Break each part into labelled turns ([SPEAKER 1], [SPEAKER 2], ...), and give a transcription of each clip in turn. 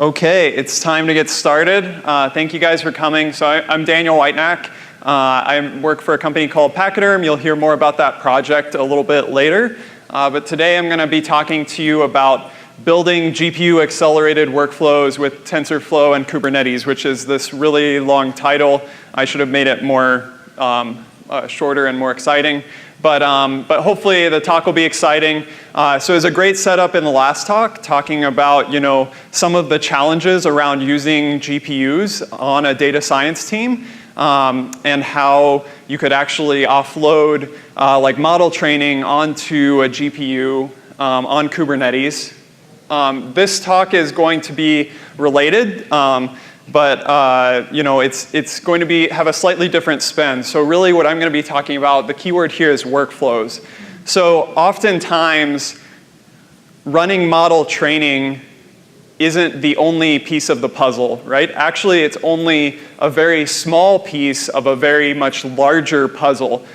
[SPEAKER 1] Okay, it's time to get started. Thank you guys for coming. So I'm Daniel Whitenack. I work for a company called Pachyderm. You'll hear more about that project a little bit later. But today I'm going to be talking to you about building GPU-accelerated workflows with TensorFlow and Kubernetes, which is this really long title. I should have made it more shorter and more exciting. But hopefully the talk will be exciting. So it was a great setup in the last talk, talking about some of the challenges around using GPUs on a data science team, and how you could actually offload like model training onto a GPU on Kubernetes. This talk is going to be related. But it's going to have a slightly different spin. So really what I'm going to be talking about, the keyword here is workflows. So oftentimes, running model training isn't the only piece of the puzzle, right? Actually, it's only a very small piece of a very much larger puzzle,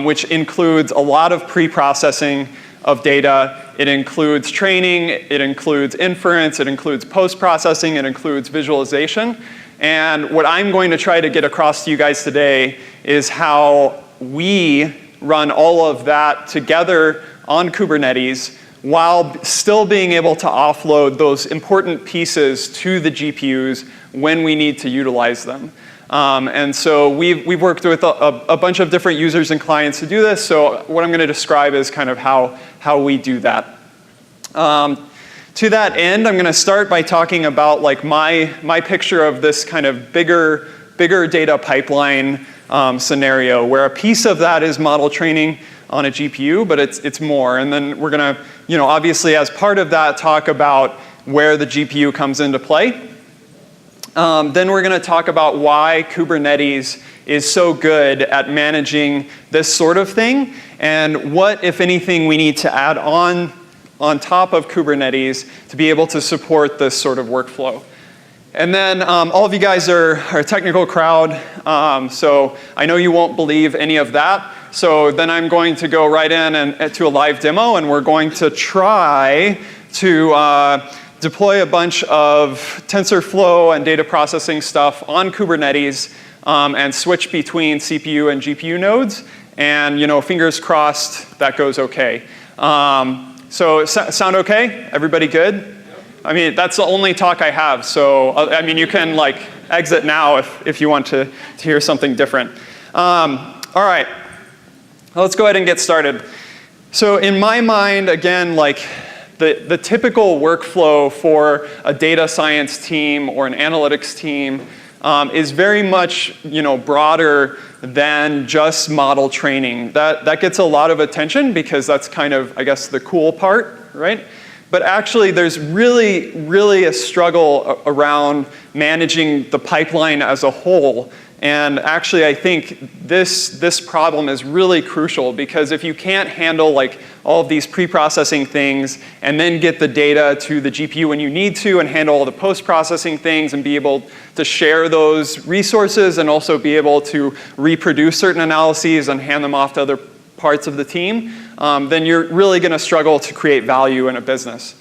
[SPEAKER 1] which includes a lot of pre-processing of data. It includes training, it includes inference, it includes post-processing, it includes visualization. And what I'm going to try to get across to you guys today is how we run all of that together on Kubernetes while still being able to offload those important pieces to the GPUs when we need to utilize them. And so we've worked with a bunch of different users and clients to do this. So what I'm going to describe is kind of how we do that. To that end, I'm going to start by talking about like my picture of this kind of bigger data pipeline scenario, where a piece of that is model training on a GPU, but it's more. And then we're going to, obviously as part of that, talk about where the GPU comes into play. Then we're going to talk about why Kubernetes is so good at managing this sort of thing, and what, if anything, we need to add on top of Kubernetes to be able to support this sort of workflow. And then all of you guys are a technical crowd, so I know you won't believe any of that. So then I'm going to go right in and to a live demo, and we're going to try to deploy a bunch of TensorFlow and data processing stuff on Kubernetes and switch between CPU and GPU nodes. And fingers crossed that goes okay. So sound okay? Everybody good? I mean, that's the only talk I have. So I mean, you can like exit now if you want to hear something different. All right, let's go ahead and get started. So in my mind, again, like the typical workflow for a data science team or an analytics team is very much broader than just model training. That gets a lot of attention because that's kind of, I guess, the cool part, right? But actually, there's really a struggle around managing the pipeline as a whole. And actually, I think this problem is really crucial, because if you can't handle like all of these pre-processing things and then get the data to the GPU when you need to, and handle all the post-processing things and be able to share those resources and also be able to reproduce certain analyses and hand them off to other parts of the team, then you're really going to struggle to create value in a business.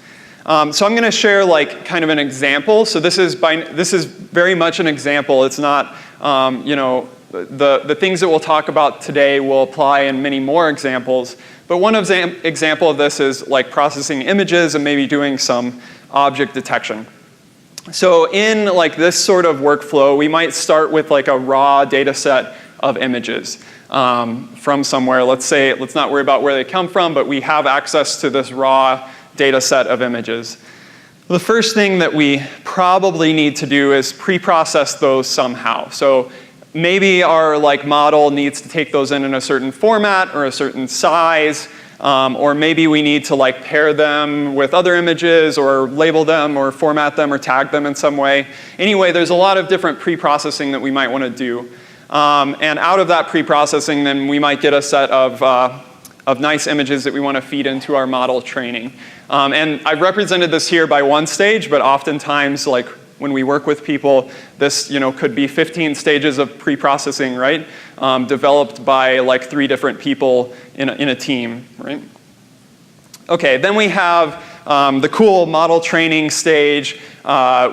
[SPEAKER 1] So I'm going to share like kind of an example. So this is very much an example. It's not the things that we'll talk about today will apply in many more examples. But one example of this is like processing images and maybe doing some object detection. So in like this sort of workflow, we might start with like a raw data set of images from somewhere. Let's not worry about where they come from, but we have access to this raw data set of images. The first thing that we probably need to do is pre-process those somehow. So maybe our like model needs to take those in a certain format or a certain size, or maybe we need to like pair them with other images or label them or format them or tag them in some way. Anyway, there's a lot of different pre-processing that we might want to do. And out of that pre-processing, then we might get a set of nice images that we want to feed into our model training. And I've represented this here by one stage, but oftentimes, like when we work with people, this could be 15 stages of pre-processing, right? Developed by like 3 different people in a team, right? Okay, then we have the cool model training stage,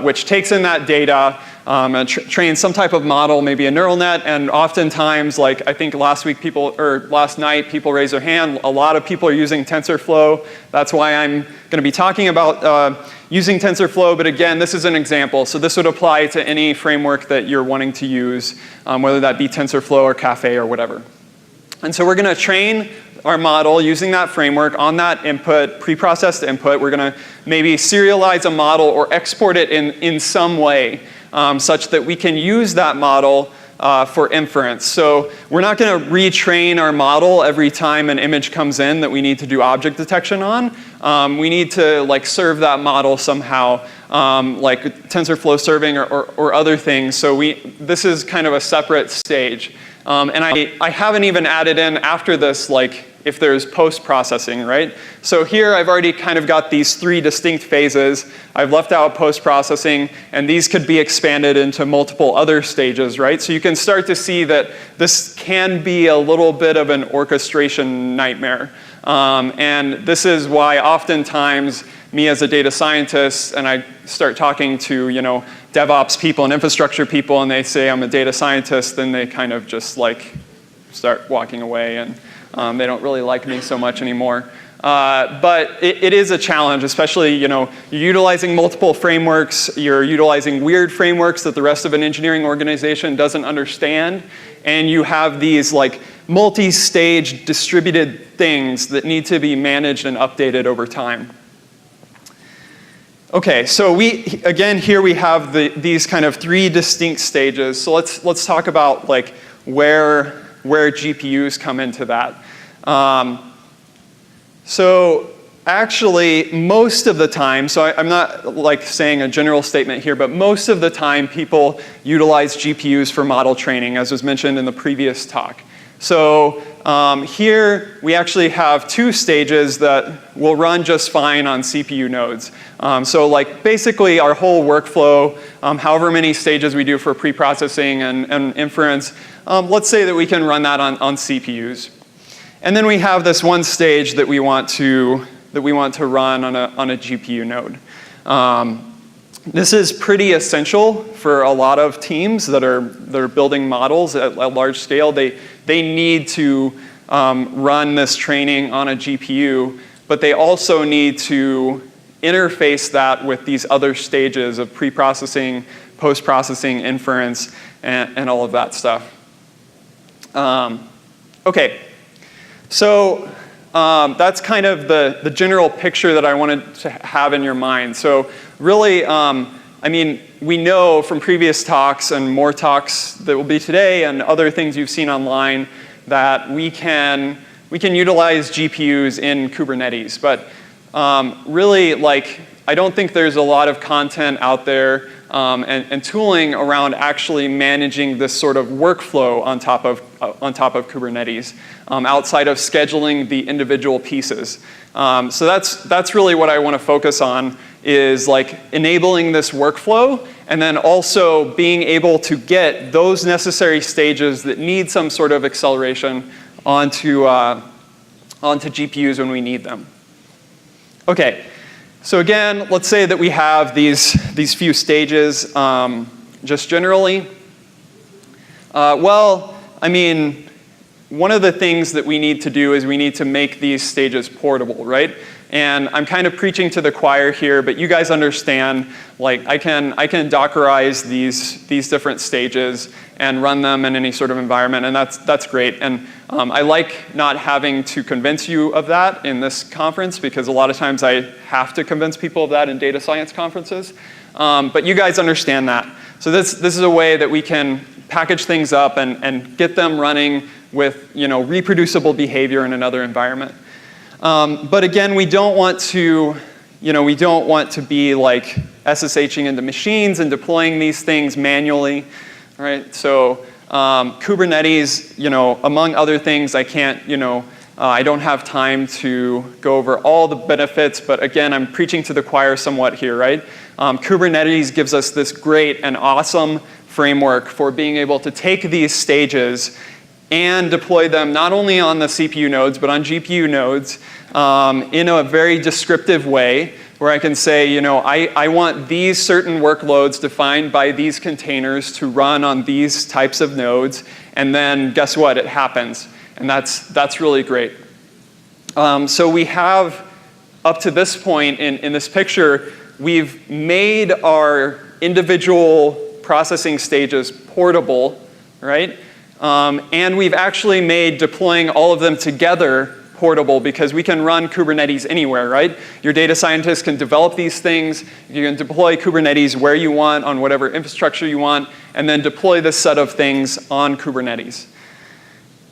[SPEAKER 1] which takes in that data, and trains some type of model, maybe a neural net, and oftentimes, like I think last night people raised their hand, a lot of people are using TensorFlow. That's why I'm going to be talking about using TensorFlow, but again, this is an example. So this would apply to any framework that you're wanting to use, whether that be TensorFlow or Caffe or whatever. And so we're going to train our model using that framework on that input, preprocessed input. We're going to maybe serialize a model or export it in some way such that we can use that model for inference. So we're not going to retrain our model every time an image comes in that we need to do object detection on. We need to like serve that model somehow, like TensorFlow serving or other things. So this is kind of a separate stage. And I haven't even added in after this, like if there's post-processing, right? So here I've already kind of got these 3 distinct phases. I've left out post-processing, and these could be expanded into multiple other stages, right? So you can start to see that this can be a little bit of an orchestration nightmare. And this is why oftentimes me as a data scientist, and I start talking to, DevOps people and infrastructure people, and they say I'm a data scientist, then they kind of just like start walking away, and they don't really like me so much anymore. But it is a challenge, especially, you're utilizing multiple frameworks, you're utilizing weird frameworks that the rest of an engineering organization doesn't understand, and you have these like multi-stage distributed things that need to be managed and updated over time. Okay, so again, here we have these kind of 3 distinct stages. So let's talk about like where GPUs come into that. So actually, most of the time, so I'm not like saying a general statement here, but most of the time people utilize GPUs for model training, as was mentioned in the previous talk. So here we actually have 2 stages that will run just fine on CPU nodes. So like basically our whole workflow, however many stages we do for preprocessing and inference, let's say that we can run that on CPUs. And then we have this one stage that we want to run on a GPU node. This is pretty essential for a lot of teams that are building models at large scale. They need to run this training on a GPU, but they also need to interface that with these other stages of pre-processing, post-processing, inference, and all of that stuff. Okay, so that's kind of the general picture that I wanted to have in your mind. So really, I mean, we know from previous talks and more talks that will be today and other things you've seen online that we can utilize GPUs in Kubernetes. But really, like, I don't think there's a lot of content out there and tooling around actually managing this sort of workflow on top of Kubernetes, outside of scheduling the individual pieces. So that's really what I want to focus on, is like enabling this workflow and then also being able to get those necessary stages that need some sort of acceleration onto GPUs when we need them. Okay. So again, let's say that we have these few stages, just generally. Well, I mean, one of the things that we need to do is we need to make these stages portable, right? And I'm kind of preaching to the choir here, but you guys understand, like I can Dockerize these different stages and run them in any sort of environment, and that's great. And I like not having to convince you of that in this conference, because a lot of times I have to convince people of that in data science conferences. But you guys understand that. So this is a way that we can package things up and get them running with reproducible behavior in another environment. But again, we don't want to be like SSHing into machines and deploying these things manually, right? So Kubernetes, among other things, I can't, I don't have time to go over all the benefits, but again, I'm preaching to the choir somewhat here, right? Kubernetes gives us this great and awesome framework for being able to take these stages and deploy them not only on the CPU nodes, but on GPU nodes, in a very descriptive way, where I can say, you know, I want these certain workloads defined by these containers to run on these types of nodes, and then guess what? It happens. And that's really great. So we have, up to this point in this picture, we've made our individual processing stages portable, right? And we've actually made deploying all of them together portable, because we can run Kubernetes anywhere, right? Your data scientists can develop these things. You can deploy Kubernetes where you want, on whatever infrastructure you want, and then deploy this set of things on Kubernetes.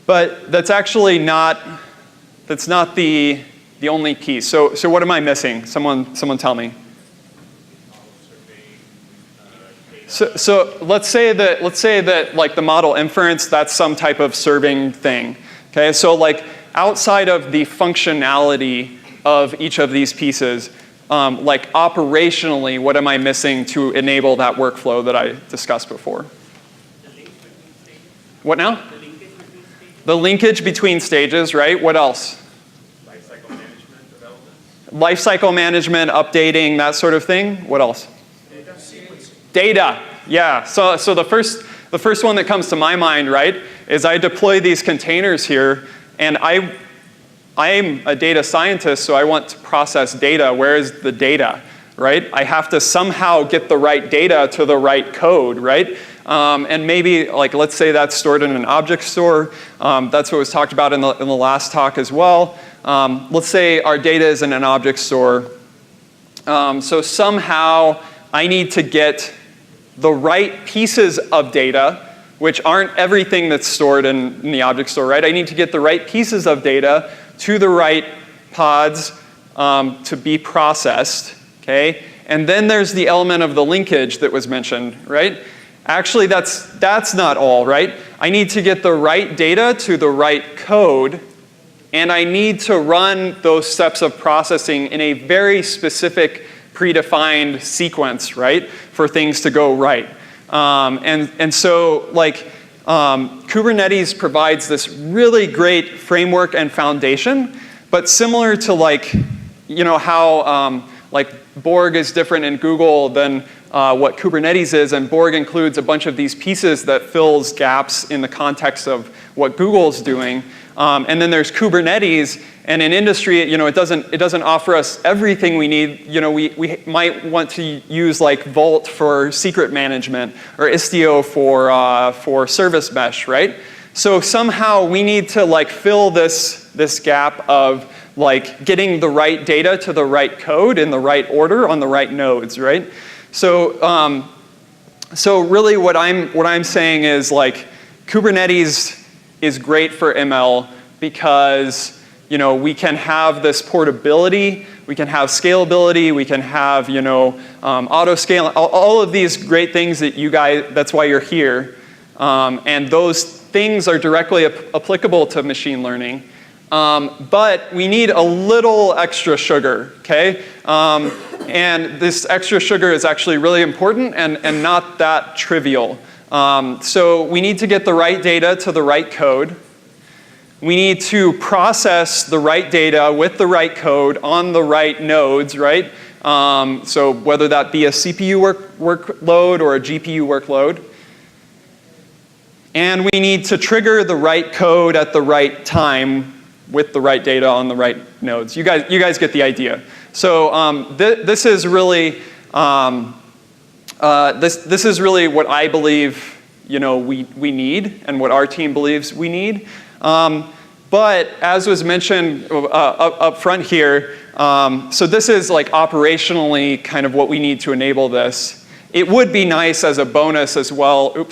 [SPEAKER 1] But that's actually not the only piece. So what am I missing? Someone tell me. So let's say that like the model inference, that's some type of serving thing. Okay, so like outside of the functionality of each of these pieces, like operationally, what am I missing to enable that workflow that I discussed before? What now? The linkage between stages, right? What else?
[SPEAKER 2] Lifecycle management, development.
[SPEAKER 1] Lifecycle management, updating, that sort of thing. What else?
[SPEAKER 2] Data sequencing.
[SPEAKER 1] Data, yeah. So the first one that comes to my mind, right, is I deploy these containers here, and I'm a data scientist, so I want to process data. Where is the data, right? I have to somehow get the right data to the right code, right? And maybe, like, let's say that's stored in an object store. That's what was talked about in the last talk as well. Let's say our data is in an object store. So somehow I need to get the right pieces of data, which aren't everything that's stored in the object store, right? I need to get the right pieces of data to the right pods to be processed, okay? And then there's the element of the linkage that was mentioned, right? Actually, that's not all, right? I need to get the right data to the right code, and I need to run those steps of processing in a very specific predefined sequence, right, for things to go right. And so, like, Kubernetes provides this really great framework and foundation, but similar to, like, you know, how like Borg is different in Google than what Kubernetes is, and Borg includes a bunch of these pieces that fills gaps in the context of what Google's doing. And then there's Kubernetes, and in industry, you know, it doesn't offer us everything we need. You know, we might want to use like Vault for secret management, or Istio for service mesh, right? So somehow we need to like fill this gap of like getting the right data to the right code in the right order on the right nodes, right? So so really what I'm saying is, like, Kubernetes is great for ML because, you know, we can have this portability, we can have scalability, we can have, you know, auto scale, all of these great things that you guys, that's why you're here. And those things are directly applicable to machine learning. But we need a little extra sugar, okay? And this extra sugar is actually really important and not that trivial. So we need to get the right data to the right code. We need to process the right data with the right code on the right nodes, right? So whether that be a CPU workload or a GPU workload. And we need to trigger the right code at the right time with the right data on the right nodes. You guys get the idea. So this is really this is really what I believe, you know, we need, and what our team believes we need. But as was mentioned up front here, so this is like operationally kind of what we need to enable this. It would be nice as a bonus as well,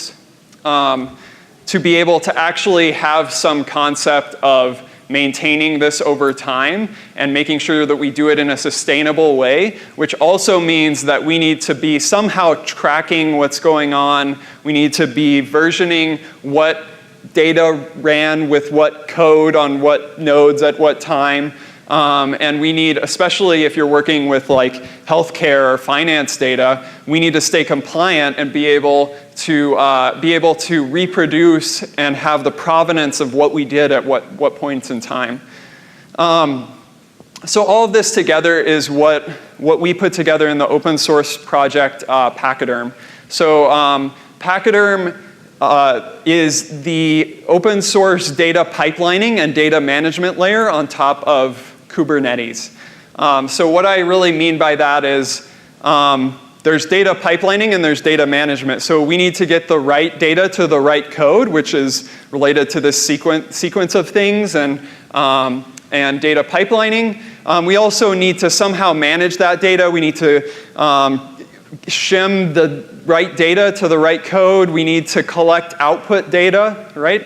[SPEAKER 1] to be able to actually have some concept of maintaining this over time and making sure that we do it in a sustainable way, which also means that we need to be somehow tracking what's going on. We need to be versioning what data ran with what code on what nodes at what time. And we need, especially if you're working with like healthcare or finance data, we need to stay compliant and be able to reproduce and have the provenance of what we did at what points in time. So all of this together is what we put together in the open source project Pachyderm. So Pachyderm is the open source data pipelining and data management layer on top of Kubernetes. So what I really mean by that is there's data pipelining and there's data management. So we need to get the right data to the right code, which is related to this sequence of things and data pipelining. We also need to somehow manage that data. We need to shim the right data to the right code. We need to collect output data, right?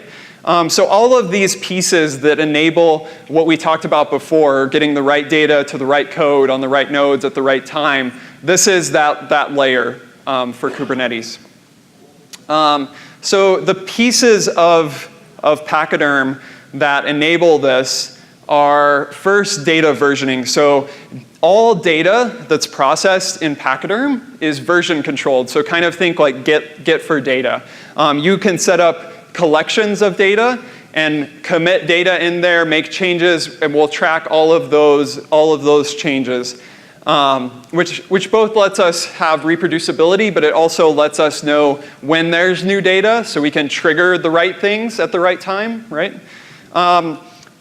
[SPEAKER 1] So all of these pieces that enable what we talked about before, getting the right data to the right code on the right nodes at the right time, this is that layer for Kubernetes. So the pieces of Pachyderm that enable this are first data versioning. So all data that's processed in Pachyderm is version controlled. So kind of think like Git for data. You can set up collections of data and commit data in there, make changes, and we'll track all of those changes. Which both lets us have reproducibility, but it also lets us know when there's new data, so we can trigger the right things at the right time, right?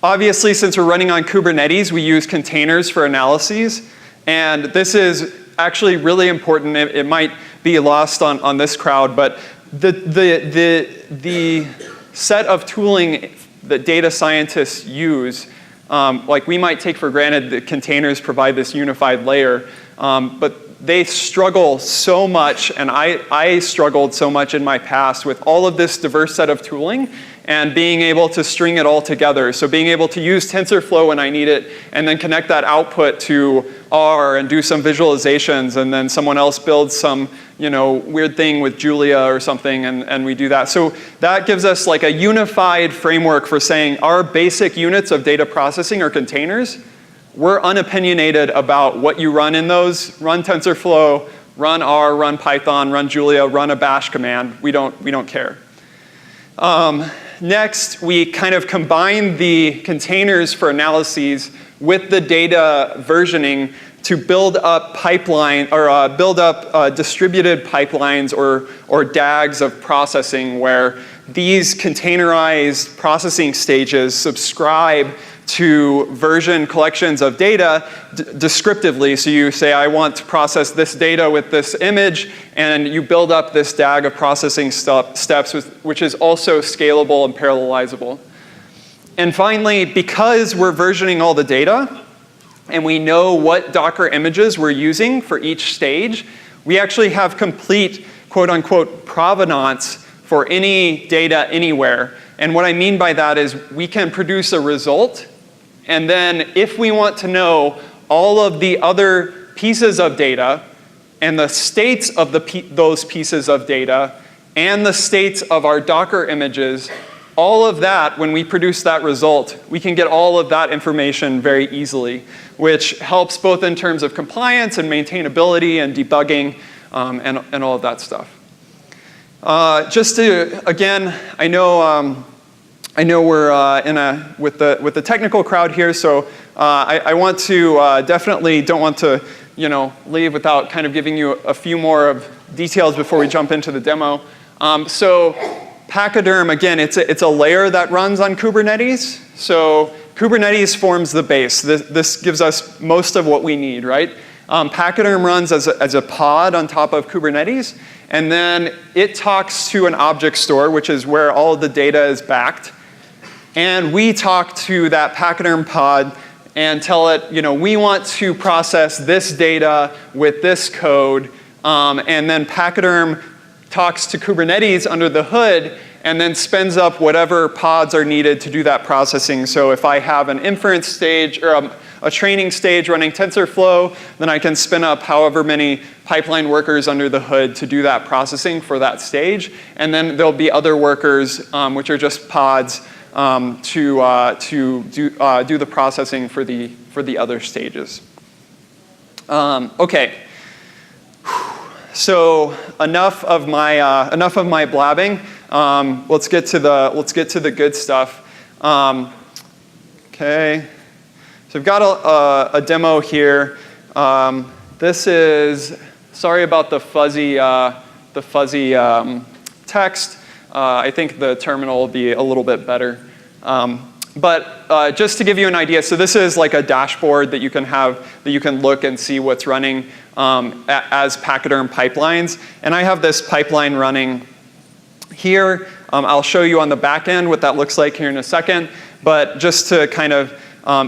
[SPEAKER 1] Obviously, since we're running on Kubernetes, we use containers for analyses, and this is actually really important. It might be lost on this crowd, but the set of tooling that data scientists use, like we might take for granted that containers provide this unified layer, but they struggle so much, and I struggled so much in my past with all of this diverse set of tooling and being able to string it all together. So being able to use TensorFlow when I need it and then connect that output to R and do some visualizations, and then someone else builds some weird thing with Julia or something, and we do that. So that gives us like a unified framework for saying our basic units of data processing are containers. We're unopinionated about what you run in those. Run TensorFlow, run R, run Python, run Julia, run a bash command. We don't care. Next, we kind of combine the containers for analyses with the data versioning to build up pipeline or build up distributed pipelines or DAGs of processing, where these containerized processing stages subscribe to version collections of data descriptively. So you say, I want to process this data with this image, and you build up this DAG of processing steps, which is also scalable and parallelizable. And finally, because we're versioning all the data, and we know what Docker images we're using for each stage, we actually have complete, quote unquote, provenance for any data anywhere. And what I mean by that is we can produce a result, and then if we want to know all of the other pieces of data and the states of those pieces of data and the states of our Docker images, all of that, when we produce that result, we can get all of that information very easily, which helps both in terms of compliance and maintainability and debugging and all of that stuff. Just to, again, I know we're with the technical crowd here, so I want to definitely don't want to leave without kind of giving you a few more of details before we jump into the demo. So Pachyderm, again, it's a layer that runs on Kubernetes. So Kubernetes forms the base. This gives us most of what we need, right? Pachyderm runs as a pod on top of Kubernetes, and then it talks to an object store, which is where all of the data is backed. And we talk to that Pachyderm pod and tell it, we want to process this data with this code, and then Pachyderm talks to Kubernetes under the hood and then spins up whatever pods are needed to do that processing. So if I have an inference stage or a training stage running TensorFlow, then I can spin up however many pipeline workers under the hood to do that processing for that stage. And then there'll be other workers, which are just pods, to do the processing for the other stages. Okay. So enough of my blabbing. Let's get to the good stuff. Okay. So I've got a demo here. This is, sorry about the fuzzy text. I think the terminal will be a little bit better. But just to give you an idea, so this is like a dashboard that you can have, that you can look and see what's running as Pachyderm pipelines. And I have this pipeline running here. I'll show you on the back end what that looks like here in a second. But just to kind of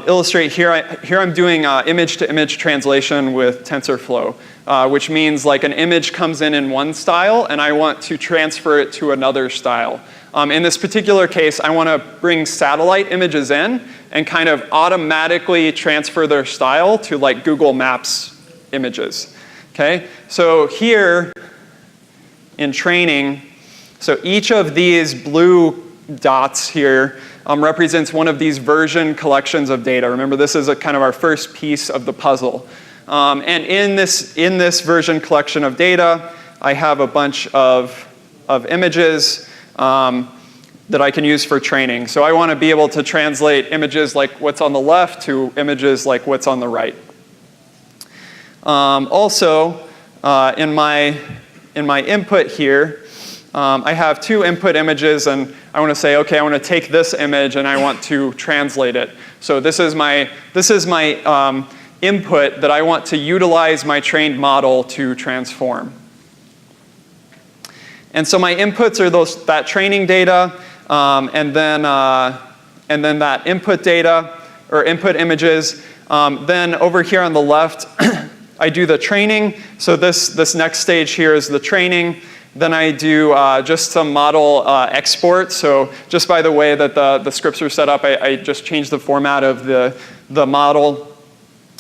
[SPEAKER 1] illustrate here, I'm doing image-to-image translation with TensorFlow, which means like an image comes in one style, and I want to transfer it to another style. In this particular case, I want to bring satellite images in and kind of automatically transfer their style to like Google Maps images. Okay? So here in training, so each of these blue dots here represents one of these version collections of data. Remember, this is kind of our first piece of the puzzle. And in this version collection of data, I have a bunch of images that I can use for training. So I want to be able to translate images like what's on the left to images like what's on the right. Also, in my input here, I have two input images, and I want to say, okay, I want to take this image and I want to translate it. So this is my input that I want to utilize my trained model to transform. And so my inputs are that training data, and then that input data, or input images. Then over here on the left, I do the training. So this next stage here is the training. Then I do just some model export. So just by the way that the scripts are set up, I just changed the format of the model.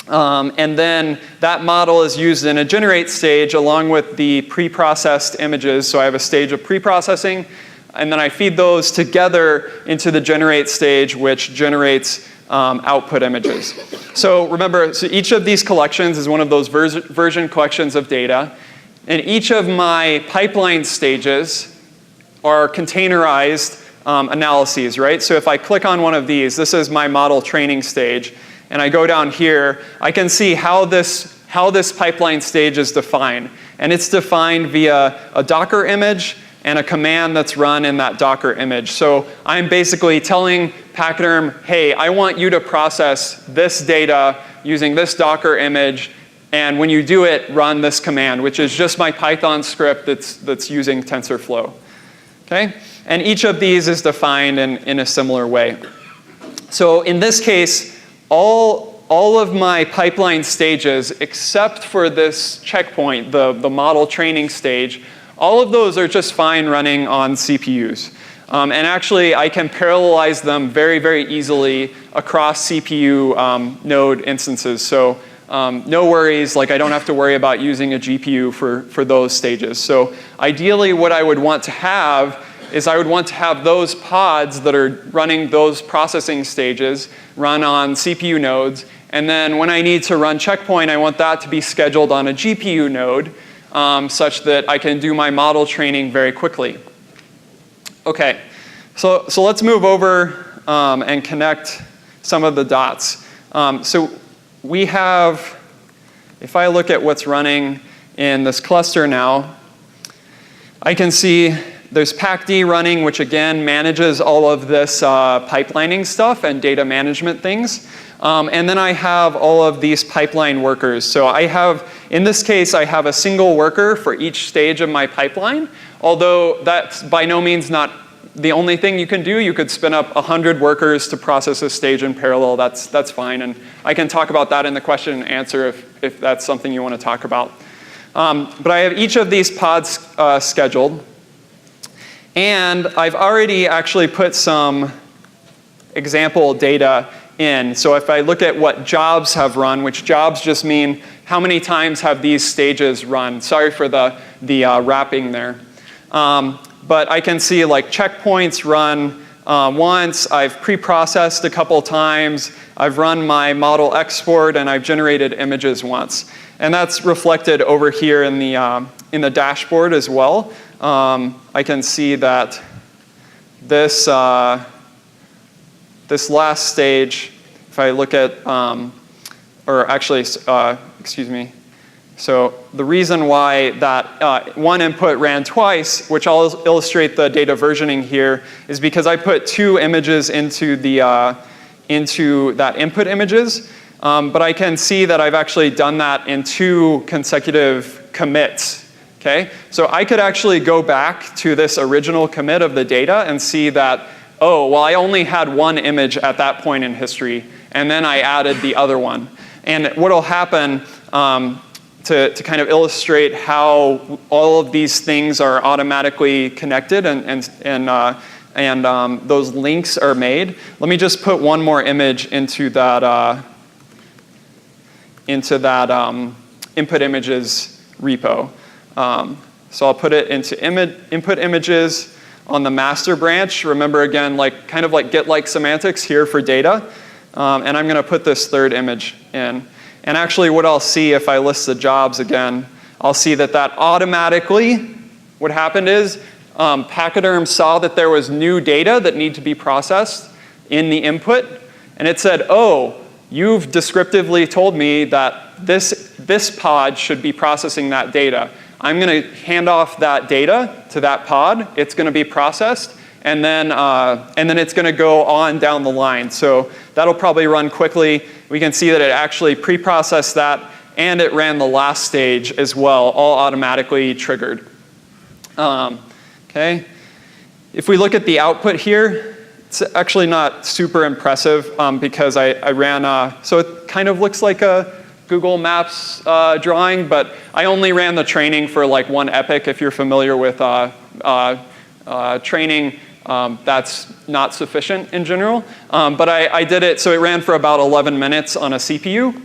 [SPEAKER 1] And then that model is used in a generate stage along with the pre-processed images. So I have a stage of pre-processing, and then I feed those together into the generate stage, which generates output images. So remember, so each of these collections is one of those version collections of data. And each of my pipeline stages are containerized analyses, right? So if I click on one of these, this is my model training stage, and I go down here, I can see how this pipeline stage is defined. And it's defined via a Docker image and a command that's run in that Docker image. So I'm basically telling Pachyderm, hey, I want you to process this data using this Docker image, and when you do it, run this command, which is just my Python script that's using TensorFlow. Okay? And each of these is defined in a similar way. So in this case, all of my pipeline stages, except for this checkpoint, the model training stage, all of those are just fine running on CPUs. And actually, I can parallelize them very, very easily across CPU node instances. So no worries, like I don't have to worry about using a GPU for those stages. So ideally, what I would want to have is I would want to have those pods that are running those processing stages run on CPU nodes. And then when I need to run checkpoint, I want that to be scheduled on a GPU node such that I can do my model training very quickly. Okay, so let's move over and connect some of the dots. So we have, if I look at what's running in this cluster now, I can see there's PacD running, which again manages all of this pipelining stuff and data management things. And then I have all of these pipeline workers. So I have, in this case, I have a single worker for each stage of my pipeline, although that's by no means not the only thing you can do. You could spin up 100 workers to process a stage in parallel. That's fine. And I can talk about that in the question and answer if that's something you want to talk about. But I have each of these pods scheduled. And I've already actually put some example data in. So if I look at what jobs have run, which jobs just mean how many times have these stages run. Sorry for the wrapping there. But I can see like checkpoints run once. I've pre-processed a couple times. I've run my model export, and I've generated images once. And that's reflected over here in the dashboard as well. I can see that this last stage if I look at, or actually, excuse me. So the reason why that one input ran twice, which I'll illustrate the data versioning here, is because I put 2 images into that input images. But I can see that I've actually done that in 2 consecutive commits. Okay? So I could actually go back to this original commit of the data and see that, oh, well, I only had 1 image at that point in history, and then I added the other one. And what will happen, to kind of illustrate how all of these things are automatically connected and those links are made, let me just put one more image into that input images repo. So I'll put it into input images on the master branch. Remember again, kind of like get-like semantics here for data. And I'm going to put this 3rd image in. And actually what I'll see if I list the jobs again, I'll see that automatically, what happened is Pachyderm saw that there was new data that need to be processed in the input. And it said, oh, you've descriptively told me that this pod should be processing that data. I'm going to hand off that data to that pod. It's going to be processed. And then it's going to go on down the line. So that'll probably run quickly. We can see that it actually pre-processed that, and it ran the last stage as well, all automatically triggered. Okay. If we look at the output here, it's actually not super impressive because I ran, so it kind of looks like a Google Maps drawing, but I only ran the training for 1 epoch. If you're familiar with training, that's not sufficient in general. But I did it, so it ran for about 11 minutes on a CPU.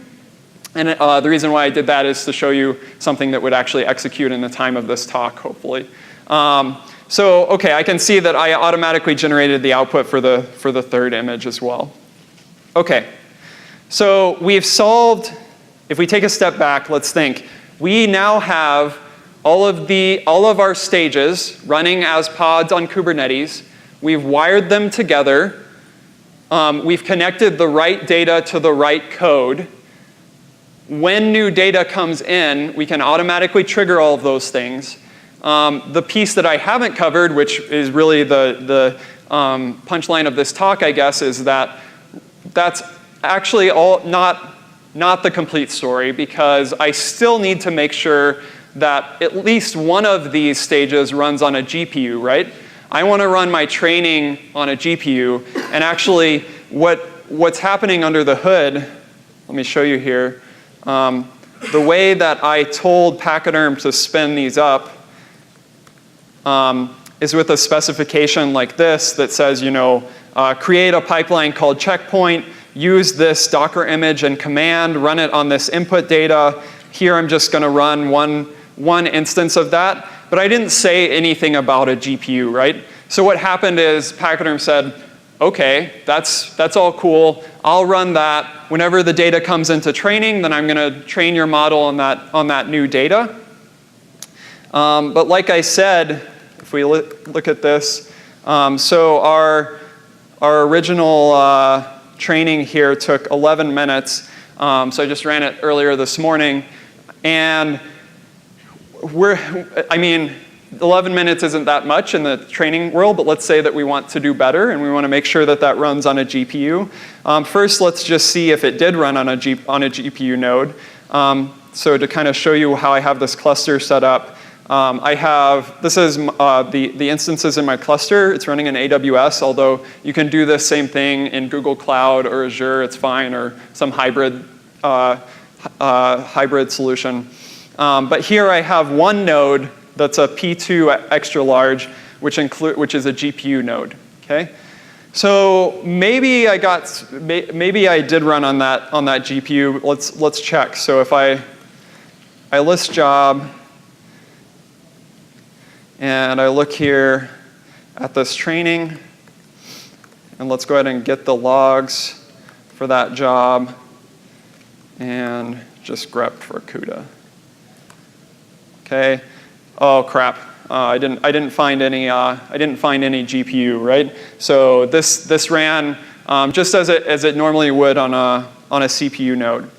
[SPEAKER 1] And the reason why I did that is to show you something that would actually execute in the time of this talk, hopefully. So, okay, I can see that I automatically generated the output for the 3rd image as well. Okay, so we've solved, if we take a step back, let's think. We now have all of our stages running as pods on Kubernetes. We've wired them together. We've connected the right data to the right code. When new data comes in, we can automatically trigger all of those things. The piece that I haven't covered, which is really the punchline of this talk, I guess, is that that's actually not the complete story, because I still need to make sure that at least one of these stages runs on a GPU, right? I want to run my training on a GPU, and actually what's happening under the hood, let me show you here. The way that I told Pachyderm to spin these up is with a specification like this that says, create a pipeline called checkpoint, use this Docker image and command, run it on this input data. Here I'm just going to run one instance of that, but I didn't say anything about a GPU, right? So what happened is Pachyderm said, okay, that's all cool. I'll run that. Whenever the data comes into training, then I'm going to train your model on that new data. But like I said, if we look at this, so our original training here took 11 minutes. So I just ran it earlier this morning, and 11 minutes isn't that much in the training world, but let's say that we want to do better and we want to make sure that that runs on a GPU. First, let's just see if it did run on a GPU node. So to kind of show you how I have this cluster set up, this is the instances in my cluster. It's running in AWS, although you can do this same thing in Google Cloud or Azure, it's fine, or some hybrid solution. But here I have one node that's a P2 extra large, which is a GPU node. Okay, so maybe I did run on that GPU. Let's check. So if I list job and I look here at this training, and let's go ahead and get the logs for that job and just grep for CUDA. Okay. Oh crap! I didn't find any GPU, right? So this ran just as it normally would on a CPU node.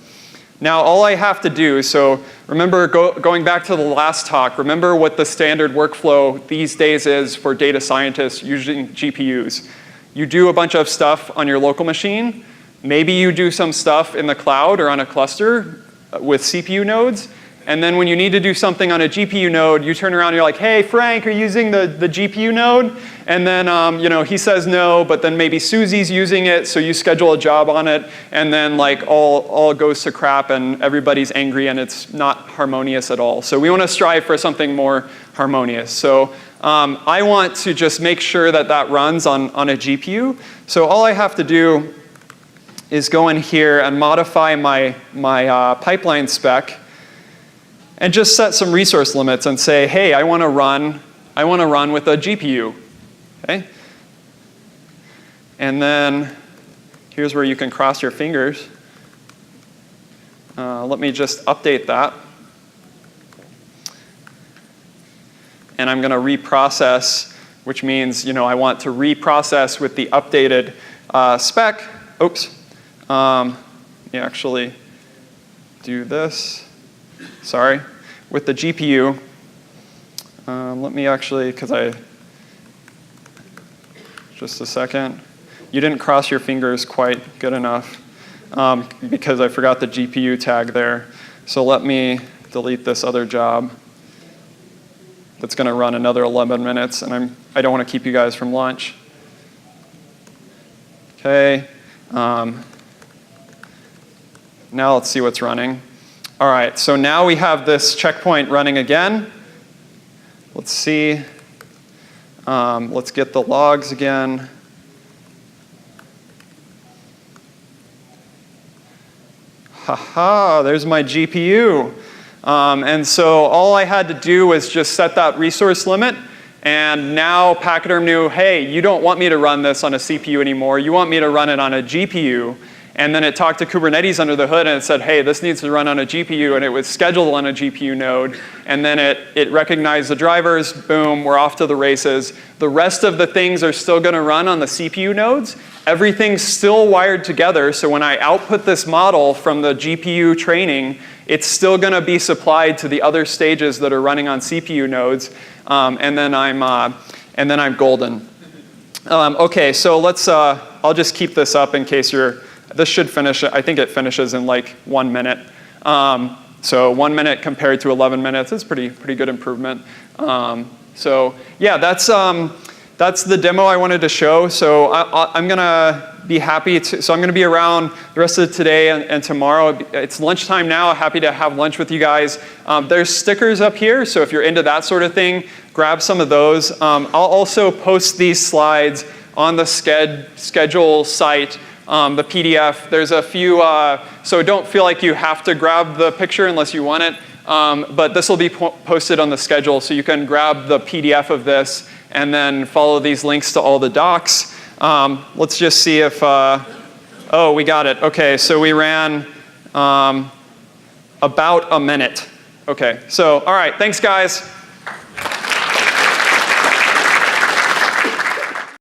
[SPEAKER 1] Now, all I have to do, so remember going back to the last talk, remember what the standard workflow these days is for data scientists using GPUs. You do a bunch of stuff on your local machine. Maybe you do some stuff in the cloud or on a cluster with CPU nodes. And then when you need to do something on a GPU node, you turn around and you're like, hey, Frank, are you using the GPU node? And then he says no, but then maybe Susie's using it, so you schedule a job on it, and then like all goes to crap and everybody's angry and it's not harmonious at all. So we want to strive for something more harmonious. So I want to just make sure that that runs on a GPU. So all I have to do is go in here and modify my pipeline spec and just set some resource limits and say, hey, I want to run with a GPU. Okay? And then here's where you can cross your fingers. Let me just update that. And I'm going to reprocess, which means I want to reprocess with the updated spec. Oops. Let me actually do this. Sorry. With the GPU. Let me actually, just a second. You didn't cross your fingers quite good enough because I forgot the GPU tag there. So let me delete this other job that's going to run another 11 minutes, and I don't want to keep you guys from lunch. Okay. Now let's see what's running. All right, so now we have this checkpoint running again. Let's see. Let's get the logs again. Haha, there's my GPU. And so all I had to do was just set that resource limit. And now Pachyderm knew, hey, you don't want me to run this on a CPU anymore. You want me to run it on a GPU. And then it talked to Kubernetes under the hood and it said, hey, this needs to run on a GPU, and it was scheduled on a GPU node. And then it recognized the drivers, boom, we're off to the races. The rest of the things are still going to run on the CPU nodes. Everything's still wired together, so when I output this model from the GPU training, it's still going to be supplied to the other stages that are running on CPU nodes, and then I'm golden. Okay, so let's. I'll just keep this up in case you're. This should finish. I think it finishes in like 1 minute. So 1 minute compared to 11 minutes is pretty good improvement. So yeah, that's the demo I wanted to show. So I'm gonna be happy to. So I'm gonna be around the rest of today and tomorrow. It's lunchtime now. Happy to have lunch with you guys. There's stickers up here, so if you're into that sort of thing, grab some of those. I'll also post these slides on the schedule site. The PDF, there's a few, so don't feel like you have to grab the picture unless you want it, but this will be posted on the schedule, so you can grab the PDF of this and then follow these links to all the docs. Let's just see if, oh, we got it. Okay, so we ran about a minute. Okay, so all right, thanks guys.